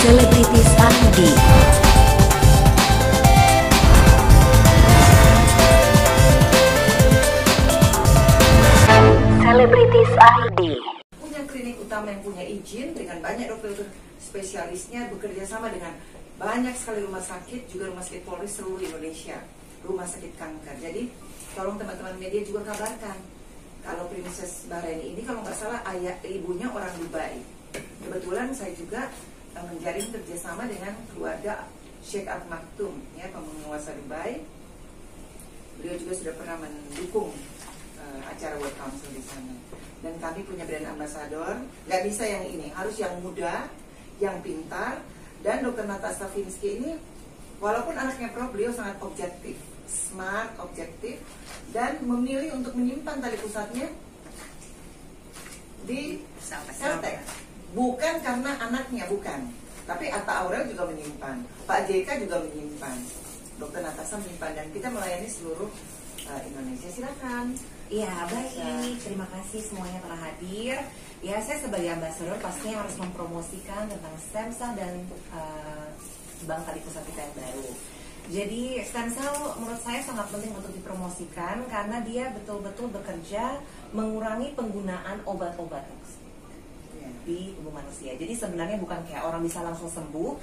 Selebritis ID. Selebritis ID. Punya klinik utama yang punya izin dengan banyak dokter spesialisnya, bekerja sama dengan banyak sekali rumah sakit, juga rumah sakit Polri seluruh Indonesia, rumah sakit kanker. Jadi tolong teman-teman media juga kabarkan kalau Princess Bahraini ini kalau nggak salah ibunya orang Dubai. Kebetulan saya juga menjalin kerjasama dengan keluarga Sheikh Al Maktoum, ya, penguasa Dubai. Beliau juga sudah pernah mendukung acara World Council di sana. Dan kami punya brand ambassador. Nggak bisa yang ini, harus yang muda, yang pintar. Dan Dr. Natasha Finsky ini, walaupun anaknya pro, beliau sangat objektif, smart, objektif, dan memilih untuk menyimpan tali pusatnya di Celtek. Bukan karena anaknya, bukan. Tapi Atta Aurel juga menyimpan, Pak JK juga menyimpan, Dr. Natasha menyimpan, dan kita melayani seluruh Indonesia. Silakan. Ya, baik. Terima kasih semuanya telah hadir. Ya, saya sebagai ambasador pastinya harus mempromosikan tentang stem cell dan bank tali pusat kita yang baru. Jadi stem cell menurut saya sangat penting untuk dipromosikan karena dia betul-betul bekerja mengurangi penggunaan obat-obat di tubuh manusia. Jadi sebenarnya bukan kayak orang bisa langsung sembuh.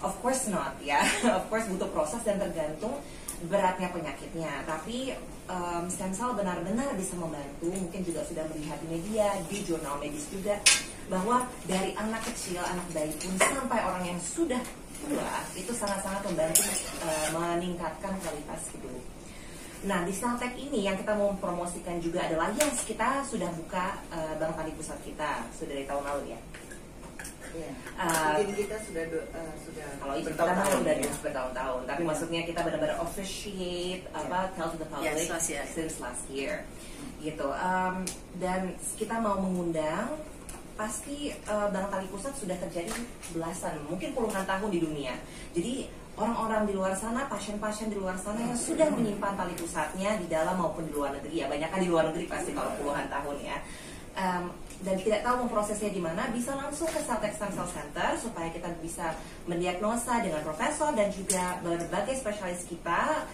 Of course not, ya. Of course butuh proses dan tergantung beratnya penyakitnya. Tapi stem cell benar-benar bisa membantu. Mungkin juga sudah melihat di media, di jurnal medis juga, bahwa dari anak kecil, anak bayi pun sampai orang yang sudah tua itu sangat-sangat membantu meningkatkan kualitas hidup. Nah, di Celtek ini yang kita mau promosikan juga adalah yang kita sudah buka bank tali pusat kita sudah dari tahun lalu, ya. Izin kita sudah kalau izin kita udah bertahun-tahun, tapi maksudnya kita benar-benar officiate tell to the public since last year, gitu. Dan kita mau mengundang, pasti bank tali pusat sudah terjadi belasan, mungkin puluhan tahun di dunia. Jadi orang-orang di luar sana, pasien-pasien di luar sana yang sudah menyimpan tali pusatnya di dalam maupun di luar negeri, ya banyaknya di luar negeri pasti kalau puluhan tahun, ya. Dan tidak tahu memprosesnya di mana, bisa langsung ke Celtek Stem Cell Center supaya kita bisa mendiagnosa dengan profesor dan juga berbagai spesialis kita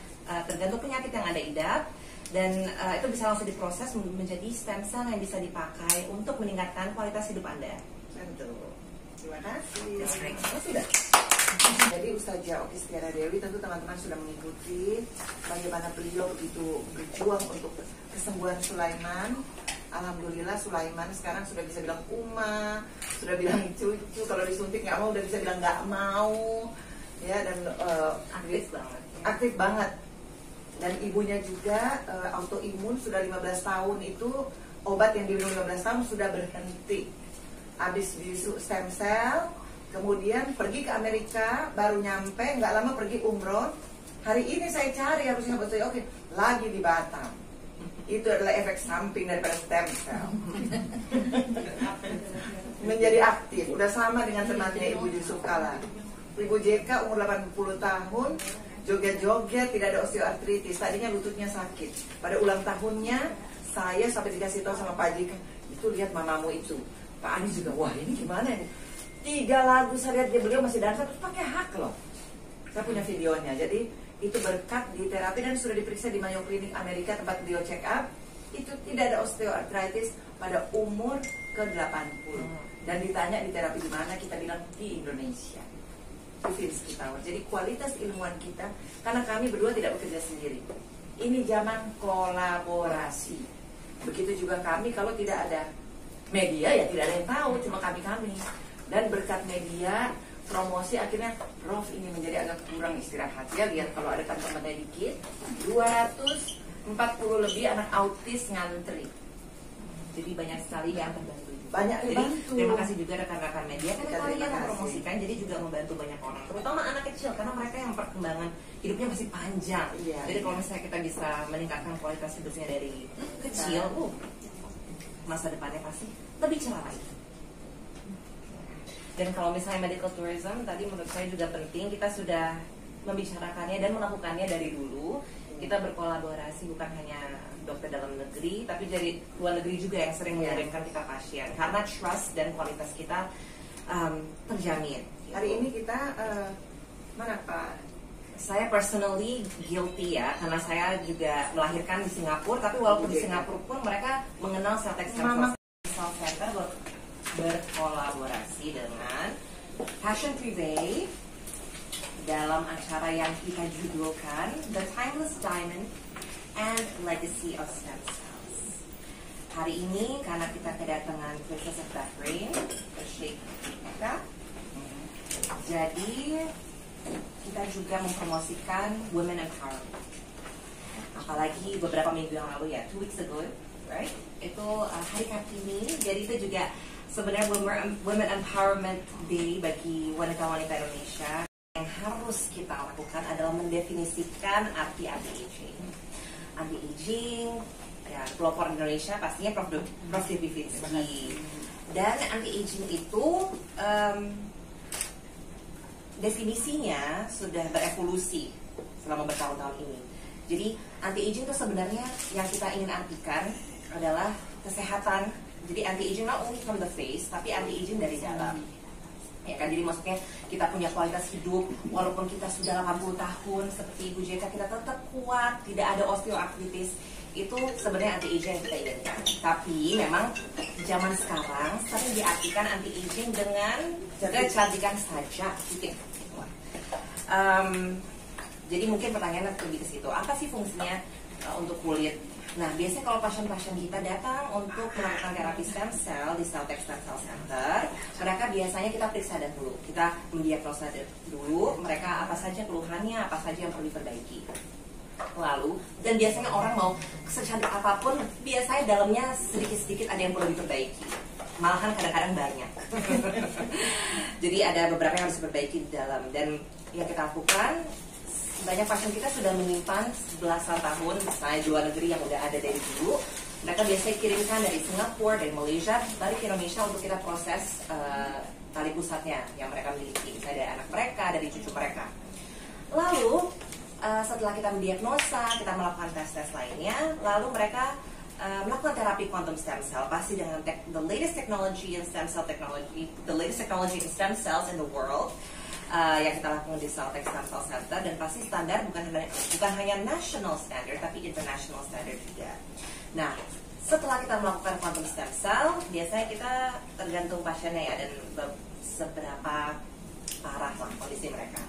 tergantung penyakit yang Anda idap, dan itu bisa langsung diproses menjadi stem cell yang bisa dipakai untuk meningkatkan kualitas hidup Anda. Tentu. Terima kasih. Sudah. Jadi Ustazah Oki Setiara Dewi, tentu teman-teman sudah mengikuti bagaimana beliau begitu berjuang untuk kesembuhan Sulaiman. Alhamdulillah Sulaiman sekarang sudah bisa bilang Uma, sudah bilang cucu, kalau disuntik nggak mau udah bisa bilang nggak mau, ya, dan aktif banget. Dan ibunya juga autoimun, sudah 15 tahun itu obat yang diminum 15 tahun sudah berhenti. Habis di stem cell, kemudian pergi ke Amerika, baru nyampe, nggak lama pergi umroh. Hari ini saya cari, harusnya betul, oke, lagi di Batam. Itu adalah efek samping daripada stem cell. Menjadi aktif, udah sama dengan temannya Ibu Yusuf Kala. Ibu JK umur 80 tahun, joget-joget, tidak ada osteoartritis. Tadinya lututnya sakit. Pada ulang tahunnya, saya sampai dikasih tahu sama Pak JK, itu lihat mamamu itu. Pak Anies juga, wah ini gimana ini? 3 lagu saya lihat beliau masih dansa, terus pakai hak loh. Saya punya videonya, jadi itu berkat di terapi dan sudah diperiksa di Mayo Clinic Amerika tempat beliau check up. Itu tidak ada osteoartritis pada umur ke-80. Dan ditanya di terapi di mana, kita bilang di Indonesia. Di Finsky Tower. Jadi kualitas ilmuwan kita, karena kami berdua tidak bekerja sendiri. Ini zaman kolaborasi. Begitu juga kami, kalau tidak ada media ya tidak ada yang tahu, cuma kami-kami. Dan berkat media, promosi, akhirnya Prof ini menjadi agak kurang istirahat, ya. Lihat kalau ada kantong dikit, 240 lebih anak autis ngantri. Jadi banyak sekali yang terbantu. Banyak dibantu. Terima kasih juga rekan-rekan media karena kalian mempromosikan, jadi juga membantu banyak orang, terutama anak kecil karena mereka yang perkembangan hidupnya masih panjang. Jadi kalau misalnya kita bisa meningkatkan kualitas hidupnya dari kecil, masa depannya pasti lebih cerah lagi. Dan kalau misalnya medical tourism, tadi menurut saya juga penting, kita sudah membicarakannya dan melakukannya dari dulu. Kita berkolaborasi bukan hanya dokter dalam negeri, tapi dari luar negeri juga yang sering mengirimkan kita pasien. Karena trust dan kualitas kita terjamin. Hari ini kita mana Pak? Saya personally guilty ya, karena saya juga melahirkan di Singapura, tapi walaupun di Singapura pun mereka mengenal Celtex Stem Cell Center berkolaborasi dengan Passion Privé dalam acara yang kita judulkan The Timeless Diamond and Legacy of Stem Cells. Hari ini karena kita kedatangan Princess of Bahrain, Sheikh Eka, jadi kita juga mempromosikan women empowerment. Apalagi beberapa minggu yang lalu ya, 2 weeks ago, right? Itu Hari Kartini. Jadi itu juga sebenarnya women empowerment day bagi wanita-wanita Indonesia. Yang harus kita lakukan adalah mendefinisikan arti anti-aging. Anti-aging, ya, pelopor Indonesia pastinya Prof. Devi. Dan anti-aging itu definisinya sudah berevolusi selama bertahun-tahun ini. Jadi anti-aging itu sebenarnya yang kita ingin artikan adalah kesehatan. Jadi anti-aging not only from the face, tapi anti-aging dari dalam. Ya kan, jadi maksudnya kita punya kualitas hidup walaupun kita sudah 80 tahun seperti Ibu Jeka, kita tetap kuat, tidak ada osteoartritis. Itu sebenarnya anti-aging yang kita inginkan. Tapi memang zaman sekarang sering diartikan anti-aging dengan kecantikan saja. Jadi mungkin pertanyaannya lebih ke situ. Apa sih fungsinya untuk kulit? Nah, biasanya kalau pasien-pasien kita datang untuk melakukan terapi stem cell di Celtex Stem Cell Center, mereka biasanya kita periksa dulu. Kita mendiagnosa dulu mereka apa saja keluhannya, apa saja yang perlu diperbaiki. Lalu, dan biasanya orang mau secantik apapun, biasanya dalamnya sedikit-sedikit ada yang perlu diperbaiki. Malahan kadang-kadang banyak. Jadi ada beberapa yang harus diperbaiki di dalam. Dan yang kita lakukan, banyak pasien kita sudah menyimpan belasan tahun, misalnya di luar negeri yang udah ada dari dulu. Mereka biasanya kirimkan dari Singapura, dari Malaysia, balik ke Indonesia untuk kita proses tali pusatnya yang mereka miliki. Misalnya dari anak mereka, dari cucu mereka. Lalu, setelah kita mendiagnosa, kita melakukan tes-tes lainnya, lalu mereka melakukan terapi quantum stem cell, pasti dengan the latest technology in stem cell technology, the latest technology in stem cells in the world, yang kita lakukan di Celtex Stem Cell Center, dan pasti standar bukan hanya national standard tapi international standard juga. Nah, setelah kita melakukan quantum stem cell, biasanya kita tergantung pasiennya ya, dan seberapa parah lah kondisi mereka.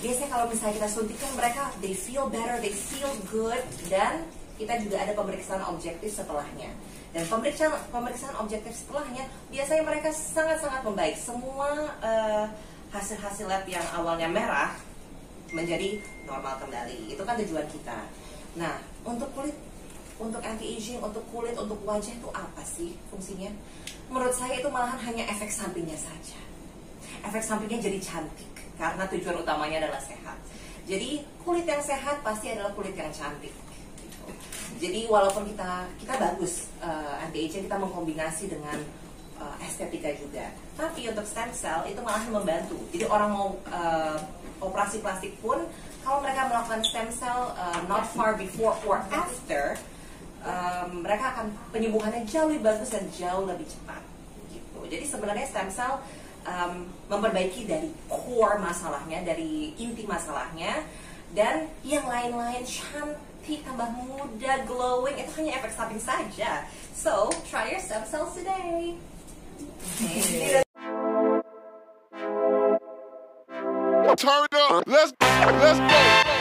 Biasanya kalau misalnya kita suntikan mereka, they feel better, they feel good, dan kita juga ada pemeriksaan objektif setelahnya. Dan pemeriksaan objektif setelahnya, biasanya mereka sangat-sangat membaik. Semua hasil-hasil lab yang awalnya merah menjadi normal kembali. Itu kan tujuan kita. Nah, untuk kulit, untuk anti-aging, untuk kulit, untuk wajah itu apa sih fungsinya? Menurut saya itu malahan hanya efek sampingnya saja. Efek sampingnya jadi cantik, karena tujuan utamanya adalah sehat. Jadi kulit yang sehat pasti adalah kulit yang cantik. Gitu. Jadi walaupun kita bagus anti-aging, kita mengkombinasi dengan estetika juga. Tapi untuk stem cell itu malahan membantu. Jadi orang mau operasi plastik pun, kalau mereka melakukan stem cell not far before or after, mereka akan penyembuhannya jauh lebih bagus dan jauh lebih cepat. Gitu. Jadi sebenarnya stem cell memperbaiki dari core masalahnya, dari inti masalahnya, dan yang lain-lain cantik, tambah muda, glowing, itu hanya efek samping saja. So, try your stem cells today. Turn up, let's go.